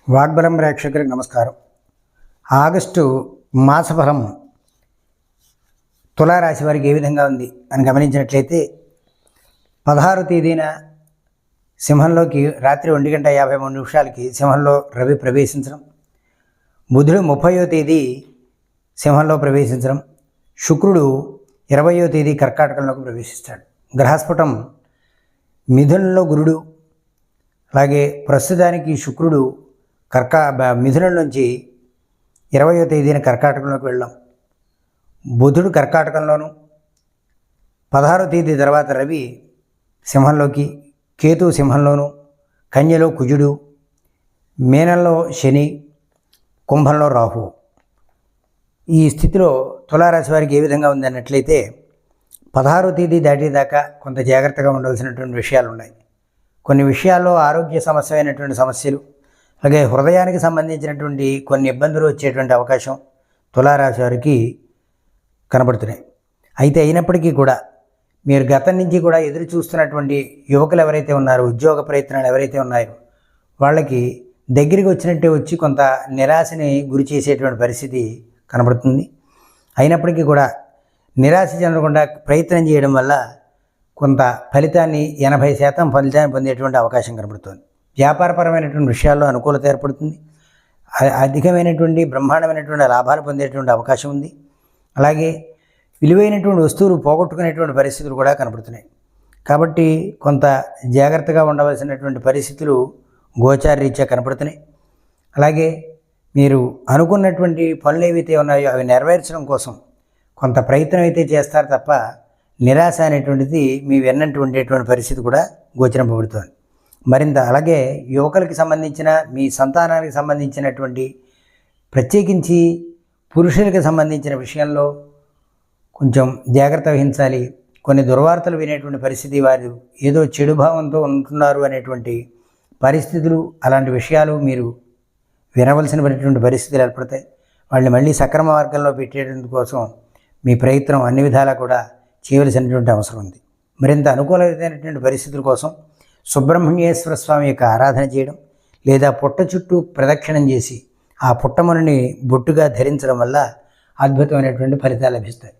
వాగ్బలం ప్రేక్షకులకు నమస్కారం. ఆగస్టు మాసఫలం తులారాశి వారికి ఏ విధంగా ఉంది అని గమనించినట్లయితే 16వ తేదీన సింహంలోకి రాత్రి 1:53 సింహంలో రవి ప్రవేశించడం, బుధుడు 30వ తేదీ సింహంలో ప్రవేశించడం, శుక్రుడు 20వ తేదీ కర్కాటకంలోకి ప్రవేశిస్తాడు. గ్రహస్ఫుటం మిథునంలో గురుడు, అలాగే ప్రస్తుతానికి శుక్రుడు మిథునం నుంచి 20వ తేదీన కర్కాటకంలోకి వెళ్ళాం. బుధుడు కర్కాటకంలోను, 16వ తేదీ తర్వాత రవి సింహంలోకి, కేతు సింహంలోను, కన్యలో కుజుడు, మీనంలో శని, కుంభంలో రాహు. ఈ స్థితిలో తులారాశి వారికి ఏ విధంగా ఉంది అన్నట్లయితే 16వ తేదీ దాటేదాకా కొంత జాగ్రత్తగా ఉండవలసినటువంటి విషయాలు ఉన్నాయి. కొన్ని విషయాల్లో ఆరోగ్య సమస్యమైనటువంటి సమస్యలు, అలాగే హృదయానికి సంబంధించినటువంటి కొన్ని ఇబ్బందులు వచ్చేటువంటి అవకాశం తులారాశి వారికి కనబడుతున్నాయి. అయితే అయినప్పటికీ కూడా మీరు గతం నుంచి కూడా ఎదురు చూస్తున్నటువంటి యువకులు ఎవరైతే ఉన్నారో, ఉద్యోగ ప్రయత్నాలు ఎవరైతే ఉన్నాయో వాళ్ళకి దగ్గరికి వచ్చినట్టే వచ్చి కొంత నిరాశని గురి చేసేటువంటి పరిస్థితి కనబడుతుంది. అయినప్పటికీ కూడా నిరాశ చెందకుండా ప్రయత్నం చేయడం వల్ల కొంత ఫలితాన్ని 80% ఫలితాన్ని పొందేటువంటి అవకాశం కనబడుతుంది. వ్యాపారపరమైనటువంటి విషయాల్లో అనుకూలత ఏర్పడుతుంది. అధికమైనటువంటి బ్రహ్మాండమైనటువంటి లాభాలు పొందేటువంటి అవకాశం ఉంది. అలాగే విలువైనటువంటి వస్తువులు పోగొట్టుకునేటువంటి పరిస్థితులు కూడా కనబడుతున్నాయి. కాబట్టి కొంత జాగ్రత్తగా ఉండవలసినటువంటి పరిస్థితులు గోచారరీత్యా కనపడుతున్నాయి. అలాగే మీరు అనుకున్నటువంటి పనులు ఏవైతే ఉన్నాయో అవి నెరవేర్చడం కోసం కొంత ప్రయత్నం అయితే చేస్తారు తప్ప నిరాశ అనేటువంటిది మీ వెన్నట్టు ఉండేటువంటి పరిస్థితి కూడా గోచరింపబడుతుంది. మరింత అలాగే యువకులకి సంబంధించిన మీ సంతానానికి సంబంధించినటువంటి ప్రత్యేకించి పురుషులకి సంబంధించిన విషయంలో కొంచెం జాగ్రత్త వహించాలి. కొన్ని దుర్వార్తలు వినేటువంటి పరిస్థితి, వారు ఏదో చెడు భావంతో ఉంటున్నారు అనేటువంటి పరిస్థితులు, అలాంటి విషయాలు మీరు వినవలసినటువంటి పరిస్థితులు ఏర్పడతాయి. వాళ్ళని మళ్ళీ సక్రమ మార్గంలో పెట్టేటువంటి కోసం మీ ప్రయత్నం అన్ని విధాలా కూడా చేయవలసినటువంటి అవసరం ఉంది. మరింత అనుకూలమైనటువంటి పరిస్థితుల కోసం సుబ్రహ్మణ్యేశ్వర స్వామి యొక్క ఆరాధన చేయడం, లేదా పుట్ట చుట్టూ ప్రదక్షిణం చేసి ఆ పుట్టముని బొట్టుగా ధరించడం వల్ల అద్భుతమైనటువంటి ఫలితాలు లభిస్తాయి.